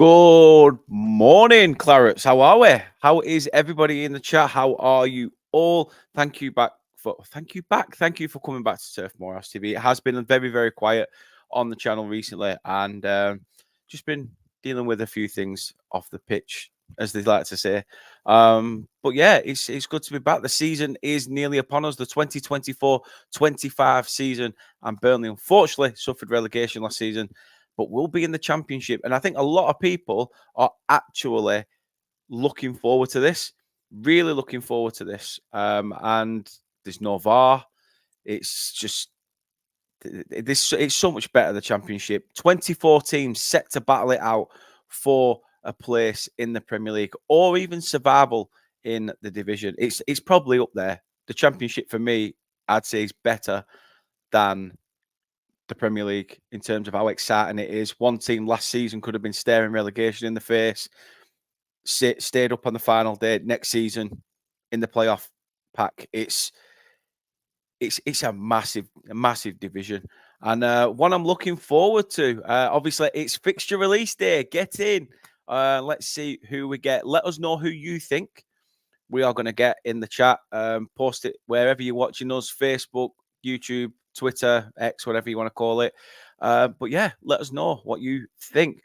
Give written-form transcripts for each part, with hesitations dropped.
Good morning, Clarets. How are we? How is everybody in the chat? How are you all? Thank you for coming back to Turf Morehouse TV. It has been very, very quiet on the channel recently, and just been dealing with a few things off the pitch, as they like to say. But yeah, it's good to be back. The season is nearly upon us, the 2024-25 season, and Burnley unfortunately suffered relegation last season, but we'll be in the Championship. And I think a lot of people are actually looking forward to this, really looking forward to this. And there's no VAR. It's just, it's so much better, the Championship. 24 teams set to battle it out for a place in the Premier League or even survival in the division. It's probably up there. The Championship, for me, I'd say is better than the Premier League in terms of how exciting it is. One team last season could have been staring relegation in the face, stayed up on the final day. Next season in the playoff pack, it's a massive division, and one I'm looking forward to. Obviously, it's fixture release day. Get in. Let's see who we get. Let us know who you think we are going to get in the chat. Post it wherever you're watching us: Facebook, YouTube, Twitter, X, whatever you want to call it. But yeah, let us know what you think.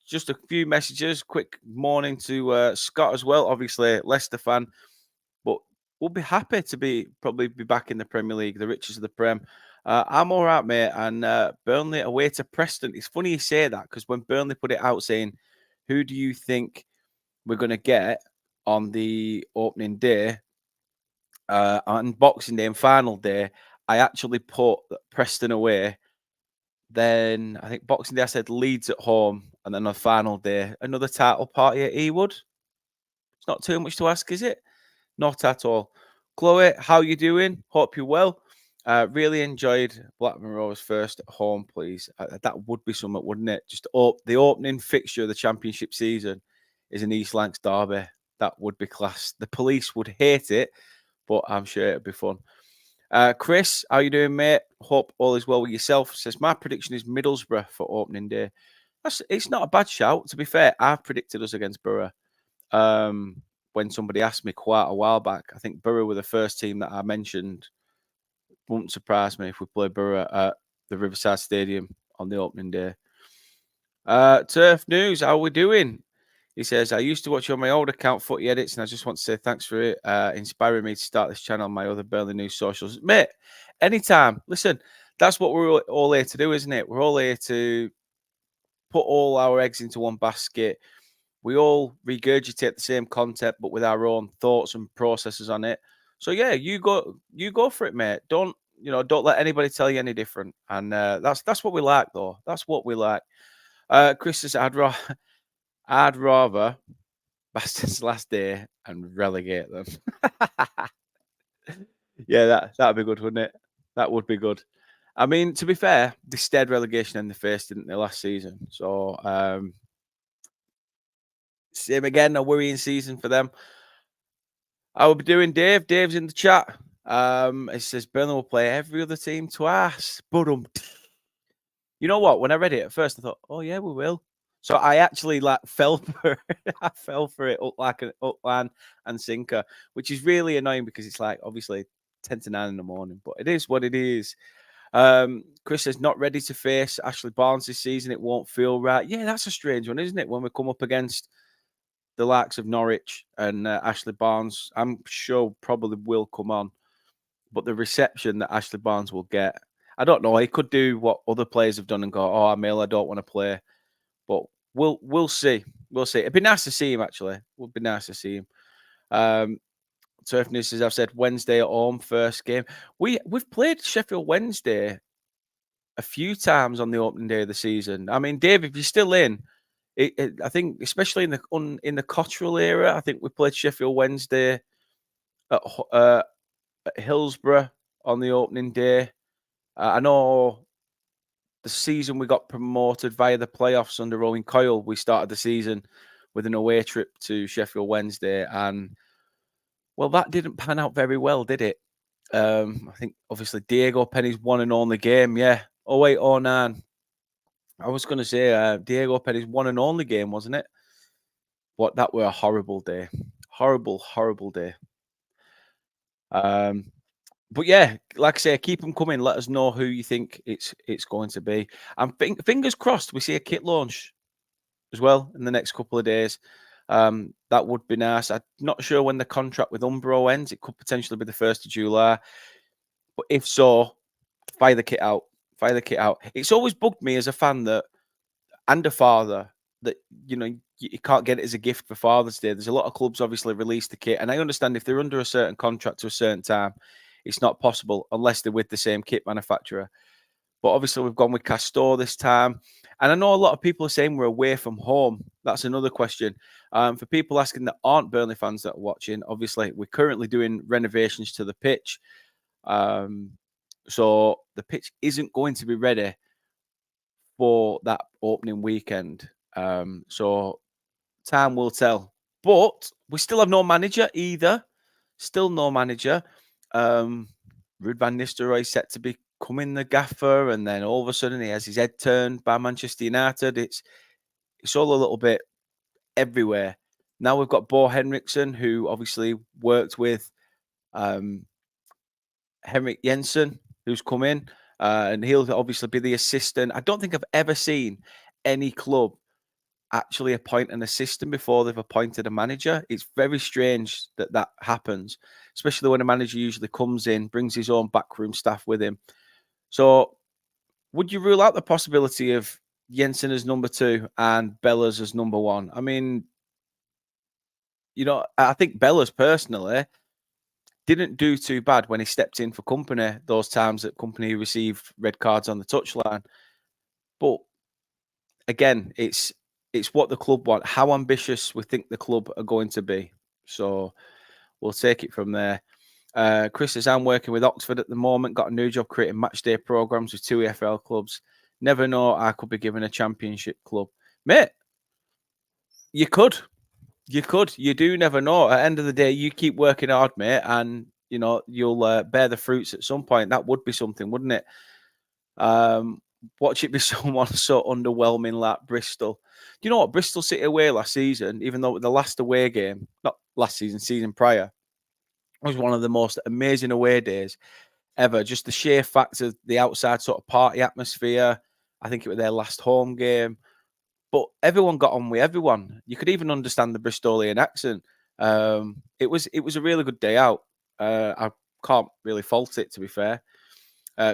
Just a few messages. Quick morning to Scott as well. Obviously, Leicester fan, but we'll be happy to probably be back in the Premier League, the riches of the Prem. I'm all right, mate. And Burnley away to Preston. It's funny you say that, because when Burnley put it out saying, who do you think we're going to get on the opening day, on Boxing Day and final day, I actually put Preston away. Then I think Boxing Day I said Leeds at home, and then on final day another title party at Ewood. It's not too much to ask, is it? Not at all. Chloe, how you doing? Hope you're well. Really enjoyed Blackburn Rovers first at home, please. That would be something, wouldn't it? Just the opening fixture of the Championship season is an East Lancs derby. That would be class. The police would hate it, but I'm sure it'd be fun. Chris, how you doing, mate? Hope all is well with yourself. Says my prediction is Middlesbrough for opening day. It's not a bad shout. To be fair, I've predicted us against Borough. When somebody asked me quite a while back, I think Borough were the first team that I mentioned. Wouldn't surprise me if we play Borough at the Riverside Stadium on the opening day. Turf News, how are we doing? He says, I used to watch you on my old account, Footy Edits, and I just want to say thanks for it, inspiring me to start this channel on my other Burnley News socials. Mate, anytime. Listen, that's what we're all here to do, isn't it? We're all here to put all our eggs into one basket. We all regurgitate the same content, but with our own thoughts and processes on it. So yeah, you go for it, mate. Don't let anybody tell you any different. And that's what we like, though. That's what we like. Chris says, I'd rather Bastards last day and relegate them. Yeah, that'd be good, wouldn't it? That would be good. I mean, to be fair, they stayed relegation in the face, didn't they, last season? So same again, a worrying season for them. I will be doing Dave. Dave's in the chat. It says Burnley will play every other team twice. But you know what? When I read it at first, I thought, oh yeah, we will. So I actually fell for it. I fell for it like an upland and sinker, which is really annoying because it's like obviously 10 to 9 in the morning, but it is what it is. Chris says not ready to face Ashley Barnes this season. It won't feel right. Yeah, that's a strange one, isn't it? When we come up against the likes of Norwich and Ashley Barnes, I'm sure probably will come on, but the reception that Ashley Barnes will get, I don't know. He could do what other players have done and go, "Oh, Emil, I don't want to play." But we'll see. We'll see. It'd be nice to see him, actually. It would be nice to see him. Turf News, as I've said, Wednesday at home, first game. We've played Sheffield Wednesday a few times on the opening day of the season. I mean, Dave, if you're still in, I think, especially in the Cotterill era, I think we played Sheffield Wednesday at Hillsborough on the opening day. I know the season we got promoted via the playoffs under Owen Coyle, we started the season with an away trip to Sheffield Wednesday, and well, that didn't pan out very well, did it? I think obviously Diego Penny's one and only game, yeah, 08-09. I was going to say Diego Pere's one and only game, wasn't it? What that were a horrible day, horrible day. But yeah, like I say, keep them coming. Let us know who you think it's going to be. And fingers crossed, we see a kit launch as well in the next couple of days. That would be nice. I'm not sure when the contract with Umbro ends. It could potentially be the 1st of July. But if so, fire the kit out. Fire the kit out. It's always bugged me as a fan that and a father that you can't get it as a gift for Father's Day. There's a lot of clubs obviously release the kit, and I understand if they're under a certain contract to a certain time, it's not possible unless they're with the same kit manufacturer. But obviously we've gone with Castor this time, and I know a lot of people are saying we're away from home. That's another question. For people asking that aren't Burnley fans that are watching, obviously we're currently doing renovations to the pitch, so the pitch isn't going to be ready for that opening weekend. So time will tell. But we still have no manager either. Still no manager. Ruud van Nistelrooy set to becoming the gaffer, and then all of a sudden he has his head turned by Manchester United. It's all a little bit everywhere. Now we've got Bo Henriksen, who obviously worked with Henrik Jensen, who's come in, and he'll obviously be the assistant. I don't think I've ever seen any club actually appoint an assistant before they've appointed a manager. It's very strange that happens, especially when a manager usually comes in, brings his own backroom staff with him. So would you rule out the possibility of Jensen as number 2 and Bellas as number 1? I mean, I think Bellas personally didn't do too bad when he stepped in for Company, those times that Company received red cards on the touchline. But again, it's what the club want, how ambitious we think the club are going to be. So we'll take it from there. Chris says, I'm working with Oxford at the moment, got a new job creating match day programs with 2 EFL clubs. Never know I could be given a championship club. Mate, you could. You do never know. At the end of the day, you keep working hard, mate, and you'll bear the fruits at some point. That would be something, wouldn't it? Watch it be someone so underwhelming like Bristol. Do you know what? Bristol City away last season, even though the last away game, not last season, season prior, was one of the most amazing away days ever. Just the sheer fact of the outside sort of party atmosphere. I think it was their last home game. But everyone got on with everyone. You could even understand the Bristolian accent. It was a really good day out. I can't really fault it, to be fair.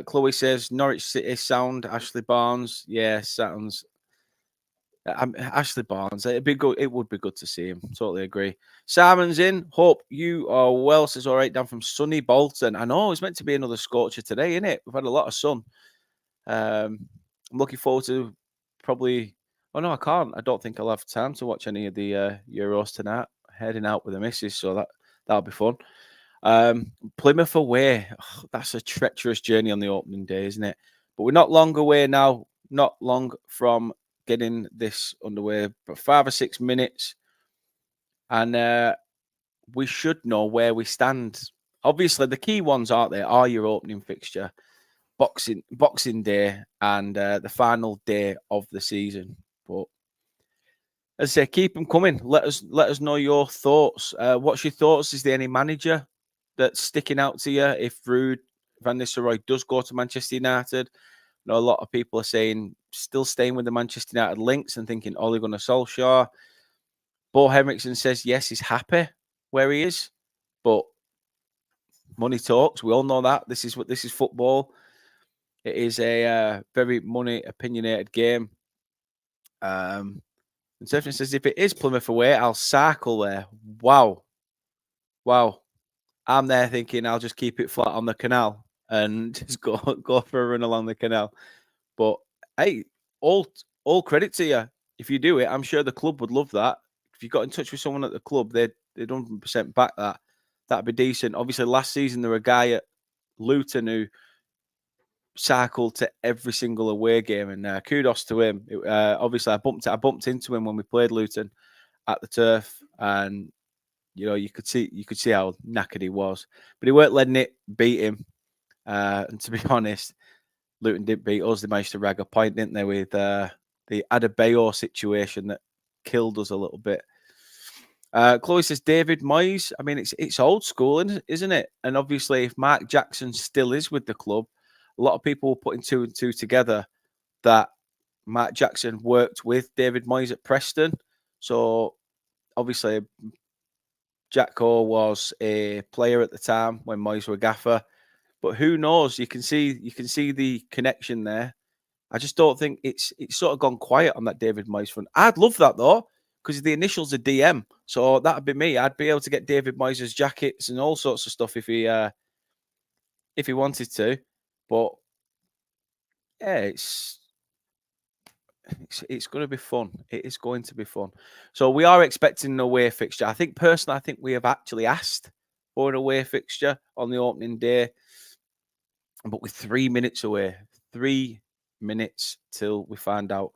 Chloe says Norwich City sound. Ashley Barnes, yeah, sounds. Ashley Barnes. It'd be good. It would be good to see him. Totally agree. Simon's in. Hope you are well. Says all right down from sunny Bolton. I know it's meant to be another scorcher today, isn't it? We've had a lot of sun. I'm looking forward to probably. Oh no, I can't. I don't think I'll have time to watch any of the Euros tonight. Heading out with the missus, so that'll be fun. Plymouth away. Oh, that's a treacherous journey on the opening day, isn't it? But we're not long away now. Not long from getting this underway, but 5 or 6 minutes, and we should know where we stand. Obviously, the key ones, aren't they, are your opening fixture, Boxing Day, and the final day of the season. But as I say, keep them coming. Let us know your thoughts. What's your thoughts? Is there any manager that's sticking out to you if Ruud van Nistelrooy does go to Manchester United? I know a lot of people are saying still staying with the Manchester United links and thinking Ole Gunnar Solskjaer. Bo Henriksen says yes, he's happy where he is, but money talks. We all know that. This is football. It is a very money opinionated game. And Stephen says if it is Plymouth away, I'll cycle there. Wow. I'm there thinking I'll just keep it flat on the canal and just go for a run along the canal. But hey, all credit to you. If you do it, I'm sure the club would love that. If you got in touch with someone at the club, they'd 100% back that. That'd be decent. Obviously, last season there were a guy at Luton who cycled to every single away game, and kudos to him. Obviously, I bumped into him when we played Luton at the turf, and you could see how knackered he was, but he weren't letting it beat him. And to be honest, Luton didn't beat us. They managed to rag a point, didn't they, with the Adebayor situation that killed us a little bit. Chloe says David Moyes. I mean, it's old school, isn't it? And obviously, if Mark Jackson still is with the club, a lot of people were putting two and two together that Mark Jackson worked with David Moyes at Preston. So obviously, Jack Cole was a player at the time when Moyes were gaffer. But who knows? You can see the connection there. I just don't think it's sort of gone quiet on that David Moyes front. I'd love that though, because the initials are DM. So that'd be me. I'd be able to get David Moyes' jackets and all sorts of stuff if he wanted to. But yeah, it's going to be fun. It is going to be fun. So we are expecting an away fixture. I think personally, we have actually asked for an away fixture on the opening day, but we're 3 minutes away. 3 minutes till we find out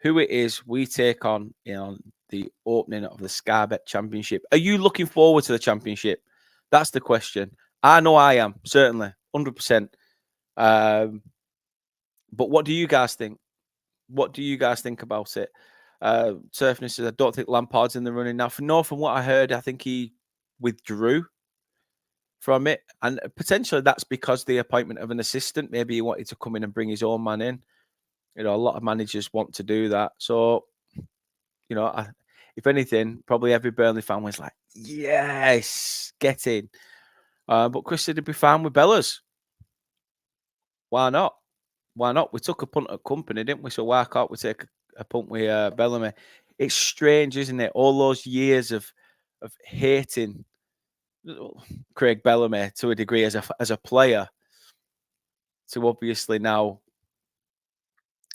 who it is we take on the opening of the Sky Bet Championship. Are you looking forward to the championship? That's the question. I know I am, certainly, 100%. But what do you guys think? What do you guys think about it? Surfness says, I don't think Lampard's in the running now. From what I heard, I think he withdrew from it. And potentially that's because the appointment of an assistant. Maybe he wanted to come in and bring his own man in. A lot of managers want to do that. So, if anything, probably every Burnley fan was like, yes, get in. But Chris said he'd be fine with Bellas. Why not? Why not? We took a punt at Company, didn't we? So why can't we take a punt with Bellamy? It's strange, isn't it? All those years of hating Craig Bellamy to a degree as a player, to obviously now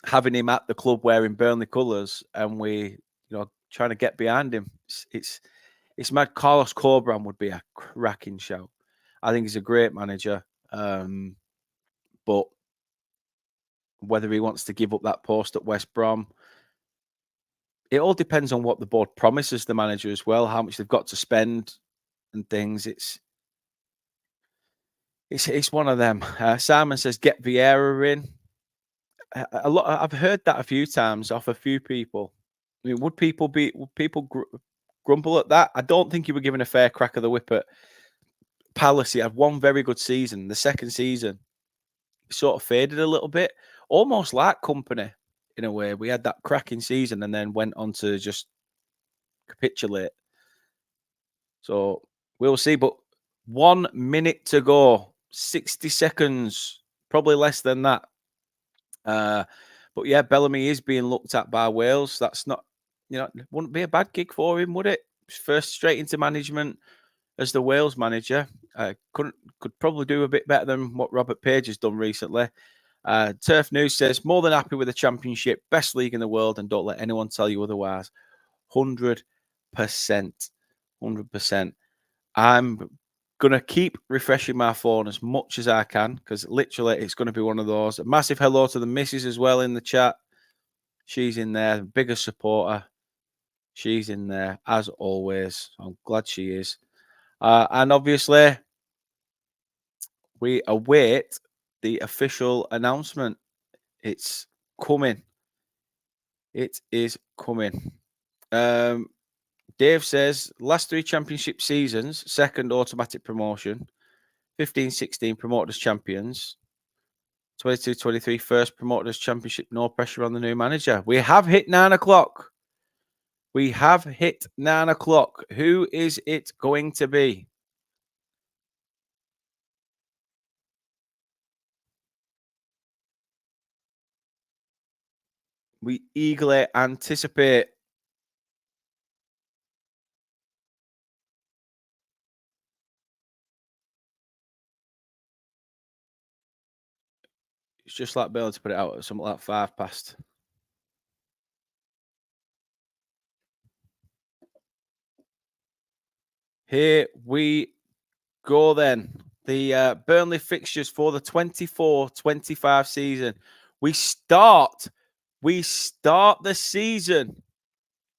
having him at the club wearing Burnley colours, and we, trying to get behind him. It's mad. Carlos Corberán would be a cracking shout. I think he's a great manager, but whether he wants to give up that post at West Brom, it all depends on what the board promises the manager as well, how much they've got to spend and things. It's one of them. Simon says get Vieira in. I've heard that a few times off a few people. I mean, would people grumble at that? I don't think he were given a fair crack of the whip at Palace. He had one very good season. The second season, he sort of faded a little bit, almost like Company in a way. We had that cracking season and then went on to just capitulate. So we'll see. But 1 minute to go, 60 seconds, probably less than that. But yeah, Bellamy is being looked at by Wales. That's not, wouldn't be a bad gig for him, would it? First straight into management as the Wales manager. Could probably do a bit better than what Robert Page has done recently. Turf News says, more than happy with the championship, best league in the world, and don't let anyone tell you otherwise. 100%. 100%. I'm going to keep refreshing my phone as much as I can because literally it's going to be one of those. A massive hello to the missus as well in the chat. She's in there, biggest supporter. She's in there as always. I'm glad she is. And obviously, we await the official announcement. It's coming. It is coming. Dave says, last 3 championship seasons, second automatic promotion, 15-16 promoted as champions, 22-23 first promoted as championship, no pressure on the new manager. We have hit 9 o'clock. We have hit 9 o'clock. Who is it going to be? We eagerly anticipate. It's just like being able to put it out at something like 5 past. Here we go then. The Burnley fixtures for the 24-25 season. We start the season.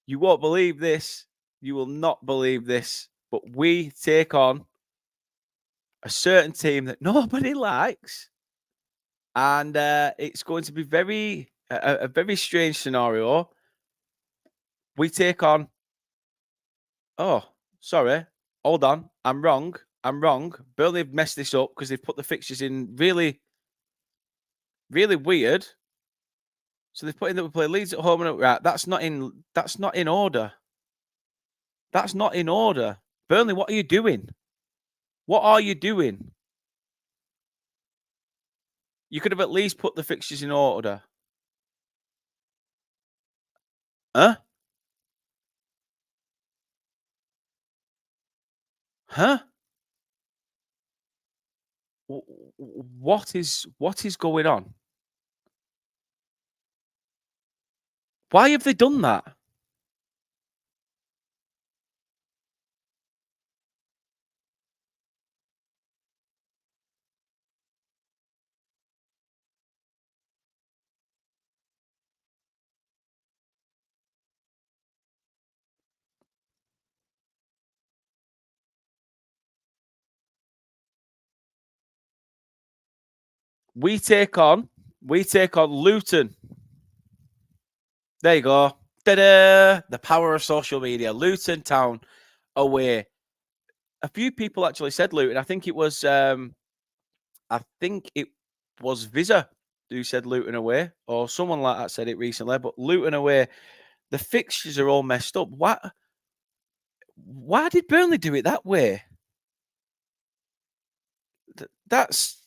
You won't believe this. You will not believe this. But we take on a certain team that nobody likes. and it's going to be a very strange scenario. We take on. Oh, sorry. Hold on. I'm wrong. I'm wrong. Burnley have messed this up because they've put the fixtures in really, really weird. So they've put in that we play Leeds at home and right. That's not in. That's not in order. That's not in order. Burnley, what are you doing? What are you doing? You could have at least put the fixtures in order. Huh? Huh? What is going on? Why have they done that? We take on Luton. There you go. Ta-da! The power of social media. Luton Town away. A few people actually said Luton. I think it was Visa who said Luton away, or someone like that said it recently. But Luton away, the fixtures are all messed up. Why did Burnley do it that way? That's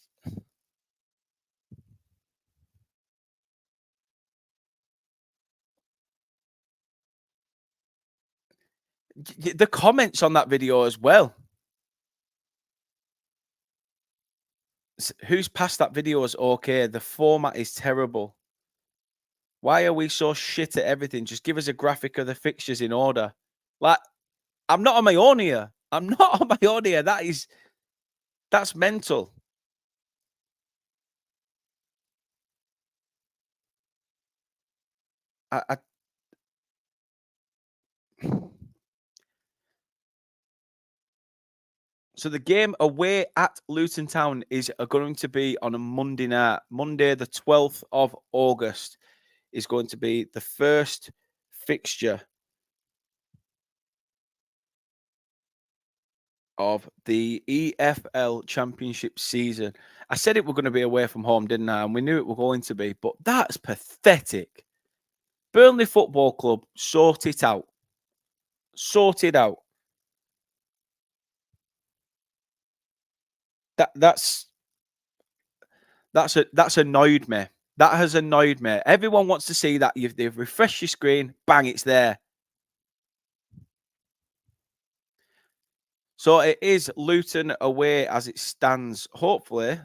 the comments on that video as well. Who's passed that video as okay? The format is terrible. Why are we so shit at everything? Just give us a graphic of the fixtures in order. Like, I'm not on my own here. I'm not on my own here. That's mental. I So the game away at Luton Town is going to be on a Monday night. Monday, the 12th of August, is going to be the first fixture of the EFL Championship season. I said it were going to be away from home, didn't I? And we knew it were going to be, but that's pathetic. Burnley Football Club, sort it out. Sort it out. That's annoyed me. That has annoyed me. Everyone wants to see that they've refreshed your screen, bang, it's there. So it is Luton away as it stands. Hopefully,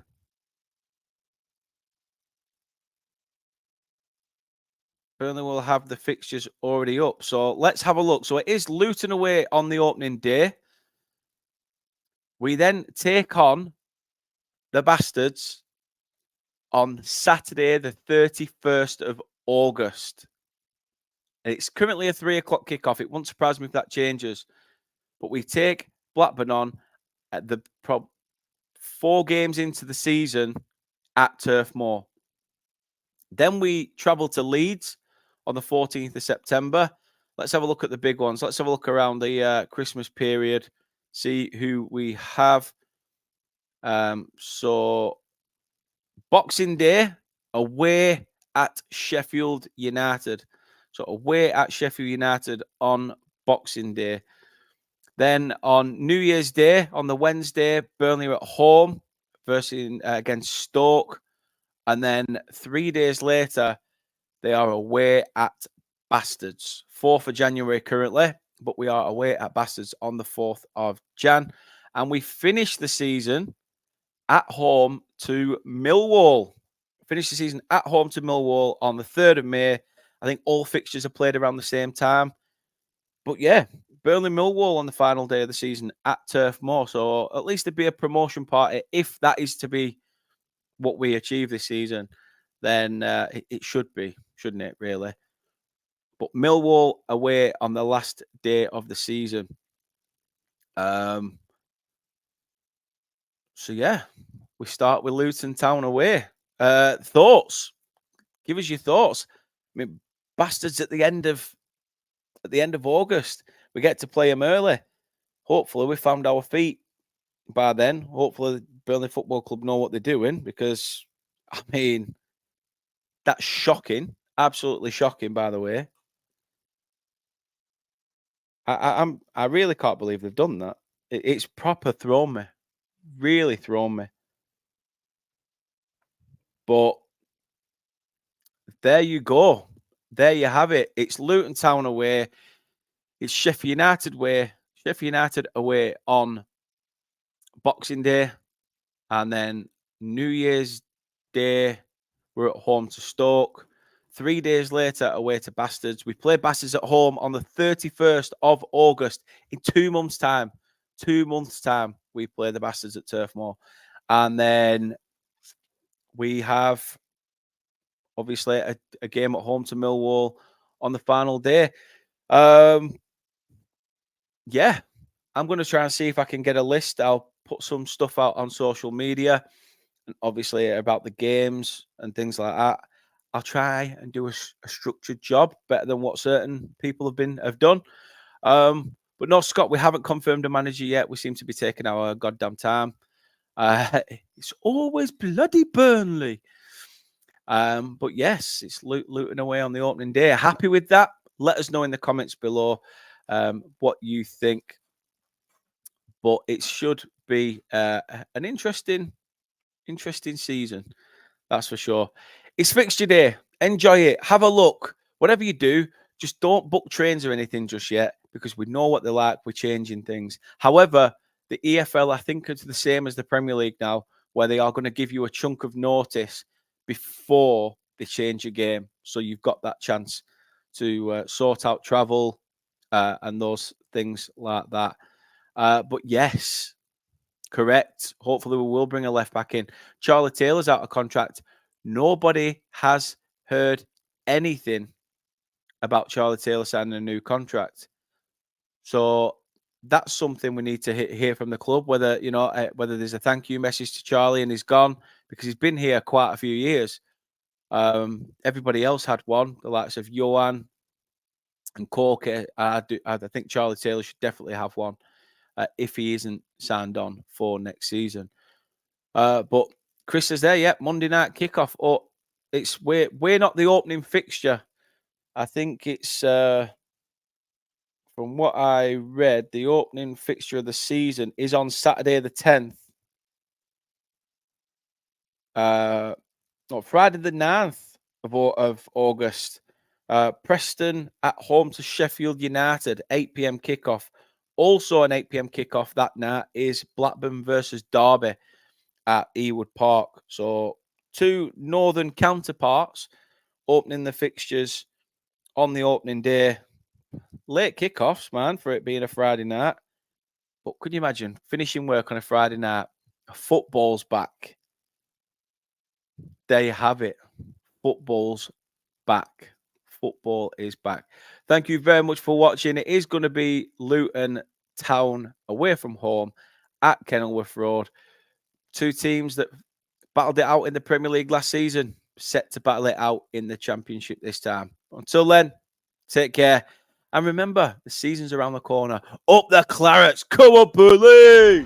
Burnley will have the fixtures already up. So let's have a look. So it is Luton away on the opening day. We then take on the Bastards on Saturday, the 31st of August. It's currently a 3 o'clock kickoff. It won't surprise me if that changes. But we take Blackburn on at the 4 games into the season at Turf Moor. Then we travel to Leeds on the 14th of September. Let's have a look at the big ones. Let's have a look around the Christmas period, see who we have. So Boxing Day, away at Sheffield United. So away at Sheffield United on Boxing Day. Then on New Year's Day, on the Wednesday, Burnley are at home versus against Stoke. And then 3 days later, they are away at Bastards. 4th of January currently, but we are away at Bastards on the 4th of Jan. And we finish the season at home to Millwall. Finish the season at home to Millwall on the 3rd of May. I think all fixtures are played around the same time. But yeah, Burnley Millwall on the final day of the season at Turf Moor. So at least there'd be a promotion party if that is to be what we achieve this season. Then it should be, shouldn't it, really? But Millwall away on the last day of the season. So yeah, we start with Luton Town away. Thoughts? Give us your thoughts. I mean, bastards at the end of August. We get to play them early. Hopefully, we found our feet by then. Hopefully, Burnley Football Club know what they're doing, because, I mean, that's shocking. Absolutely shocking, by the way. I really can't believe they've done that. It's proper thrown me. Really thrown me. But there you go. There you have it. It's Luton Town away. It's Sheffield United away. Sheffield United away on Boxing Day. And then New Year's Day, we're at home to Stoke. 3 days later, away to Bastards. We play Bastards at home on the 31st of August. In 2 months' time. 2 months' time, we play the Bastards at Turf Moor. And then we have, obviously, a game at home to Millwall on the final day. Yeah, I'm going to try and see if I can get a list. I'll put some stuff out on social media, and obviously about the games and things like that. I'll try and do a structured job, better than what certain people have done. But no, Scott, we haven't confirmed a manager yet. We seem to be taking our goddamn time. It's always bloody Burnley. But yes, it's Luton away on the opening day. Happy with that? Let us know in the comments below what you think. But it should be an interesting season. That's for sure. It's fixture day. Enjoy it. Have a look. Whatever you do, just don't book trains or anything just yet, because we know what they're like. We're changing things. However, the EFL, I think, is the same as the Premier League now, where they are going to give you a chunk of notice before they change your game. So you've got that chance to sort out travel and those things like that. But yes, correct. Hopefully, we will bring a left back in. Charlie Taylor's out of contract. Nobody has heard anything about Charlie Taylor signing a new contract. So that's something we need to hear from the club. Whether whether there's a thank you message to Charlie and he's gone, because he's been here quite a few years. Everybody else had one. The likes of Johan and Corker. I think Charlie Taylor should definitely have one if he isn't signed on for next season. But Chris is there, yeah. Monday night kickoff. Oh, we're not the opening fixture. I think it's from what I read, the opening fixture of the season is on Saturday the 10th. Friday the 9th of August. Preston at home to Sheffield United, 8 p.m. kickoff. Also an 8 p.m. kickoff that night is Blackburn versus Derby at Ewood Park. So 2 northern counterparts opening the fixtures on the opening day. Late kickoffs, man, for it being a Friday night. But could you imagine finishing work on a Friday night? Football's back. There you have it. Football's back. Football is back. Thank you very much for watching. It is going to be Luton Town away from home at Kenilworth Road. 2 teams that battled it out in the Premier League last season, set to battle it out in the Championship this time. Until then, take care. And remember, the season's around the corner. Up the Clarets. Come on, Burnley!